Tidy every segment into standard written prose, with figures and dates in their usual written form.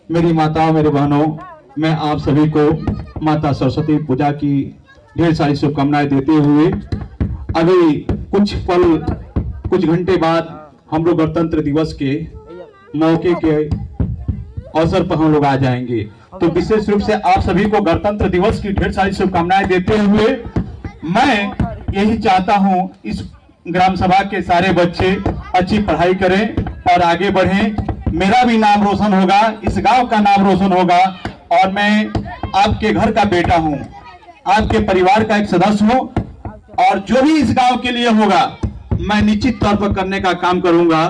मेरी माताओं, मेरे बहनों, मैं आप सभी को माता सरस्वती पूजा की ढेर सारी शुभकामनाएं देते हुए अभी कुछ घंटे बाद हम लोग गणतंत्र दिवस के मौके के अवसर पर हम लोग आ जाएंगे। तो विशेष रूप से आप सभी को गणतंत्र दिवस की ढेर सारी शुभकामनाएं देते हुए मैं यही चाहता हूं, इस ग्राम सभा के सारे बच्चे अच्छी पढ़ाई करें और आगे बढ़ें। मेरा भी नाम रोशन होगा, इस गांव का नाम रोशन होगा और मैं आपके घर का बेटा हूं, आपके परिवार का एक सदस्य हूं और जो भी इस गांव के लिए होगा मैं निश्चित तौर पर करने का काम करूंगा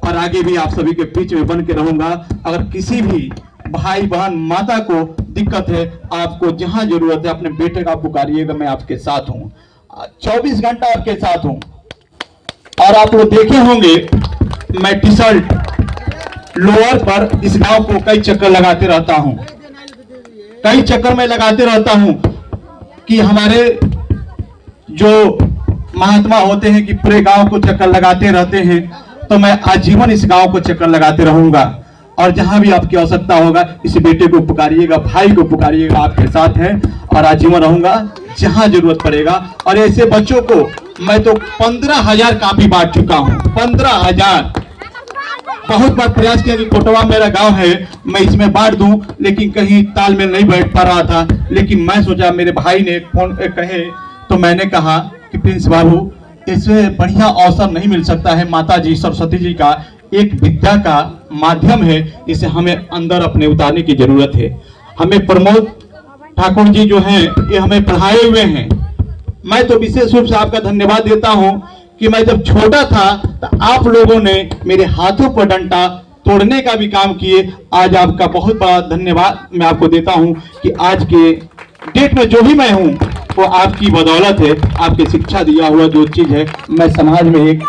और आगे भी आप सभी के बीच में बन के रहूंगा। अगर किसी भी भाई बहन माता को दिक्कत है, आपको जहां जरूरत है अपने बेटे का पुकारिएगा, मैं आपके साथ हूं, 24 घंटा आपके साथ हूं। और आप लोग देखे होंगे मैं टी शर्ट लोअर पर इस गांव को कई चक्कर लगाते रहता हूं, कई चक्कर में लगाते रहता हूं कि हमारे जो महात्मा होते हैं कि पूरे गांव को चक्कर लगाते रहते हैं, तो मैं आजीवन इस गांव को चक्कर लगाते रहूंगा और जहां भी आपकी आवश्यकता होगा इस बेटे को पुकारिएगा, भाई को पुकारिएगा, आपके साथ है और आजीवन रहूंगा जहां जरूरत पड़ेगा। और ऐसे बच्चों को मैं तो 15,000 कापी बांट चुका हूं, 15,000। बहुत बार प्रयास किया कि कोटवा मेरा गांव है, मैं इसमें बांट दूं, लेकिन कहीं तालमेल नहीं बैठ पा रहा था। लेकिन मैं सोचा, मेरे भाई ने फोन कहे तो मैंने कहा कि प्रिंस बाबू, इससे बढ़िया अवसर नहीं मिल सकता है। माता जी सरस्वती जी का एक विद्या का माध्यम है, इसे हमें अंदर अपने उतारने की जरूरत है। हमें प्रमोद ठाकुर जी जो हैं ये हमें पढ़ाए हुए हैं। मैं तो विशेष रूप से आपका धन्यवाद देता हूं कि मैं जब छोटा था तो आप लोगों ने मेरे हाथों पर डंडा तोड़ने का भी काम किए। आज आपका बहुत बड़ा धन्यवाद मैं आपको देता हूं कि आज के डेट में जो भी मैं हूं वो आपकी बदौलत है। आपकी शिक्षा दिया हुआ जो चीज है, मैं समाज में एक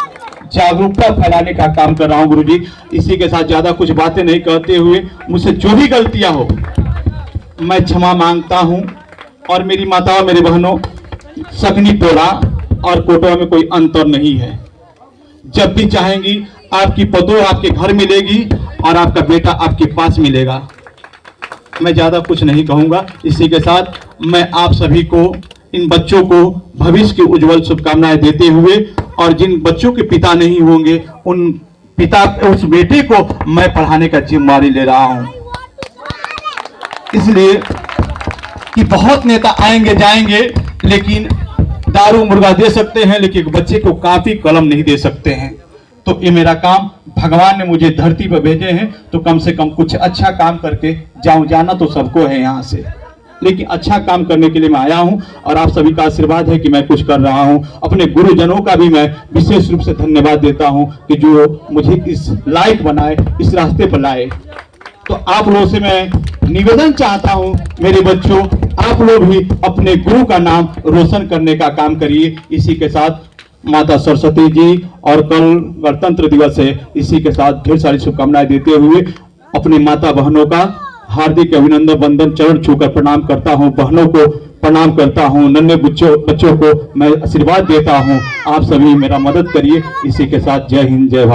जागरूकता फैलाने का काम कर रहा हूं गुरुजी। इसी के साथ ज्यादा कुछ बातें नहीं कहते हुए मुझसे जो भी गलतियां हो मैं क्षमा मांगता हूं। और मेरी माताओं, मेरे बहनों, सकनी टोला और कोटवा में कोई अंतर नहीं है। जब भी चाहेंगी आपकी पतोह आपके घर मिलेगी और आपका बेटा आपके पास मिलेगा। मैं ज्यादा कुछ नहीं कहूंगा। इसी के साथ मैं आप सभी को, इन बच्चों को भविष्य की उज्जवल शुभकामनाएं देते हुए और जिन बच्चों के पिता नहीं होंगे उन पिता, उस बेटे को मैं पढ़ाने का जिम्मेदारी ले रहा हूं। इसलिए कि बहुत नेता आएंगे जाएंगे, लेकिन दारू मुर्गा दे सकते हैं, लेकिन बच्चे को कापी कलम नहीं दे सकते हैं। तो ये मेरा काम, भगवान ने मुझे धरती पर भेजे हैं तो कम से कम कुछ अच्छा काम करके जाऊं। जाना तो सबको है यहाँ से, लेकिन अच्छा काम करने के लिए मैं आया हूं और आप सभी का आशीर्वाद है कि मैं कुछ कर रहा हूं। अपने गुरुजनों का भी मैं विशेष रूप से धन्यवाद देता हूं कि जो मुझे इस लायक बनाए, इस रास्ते पर लाए। तो आप लोगों से मैं निवेदन चाहता हूं, मेरे बच्चों, आप लोग भी अपने गुरु का नाम रोशन करने का काम करिए। इसी के साथ माता सरस्वती जी, और कल गणतंत्र दिवस है, इसी के साथ ढेर सारी शुभकामनाएं देते हुए अपने माता बहनों का हार्दिक अभिनंदन वंदन चरण छूकर प्रणाम करता हूं। बहनों को प्रणाम करता हूं, नन्हे बच्चों को मैं आशीर्वाद देता हूं। आप सभी मेरा मदद करिए। इसी के साथ जय हिंद, जय भारत।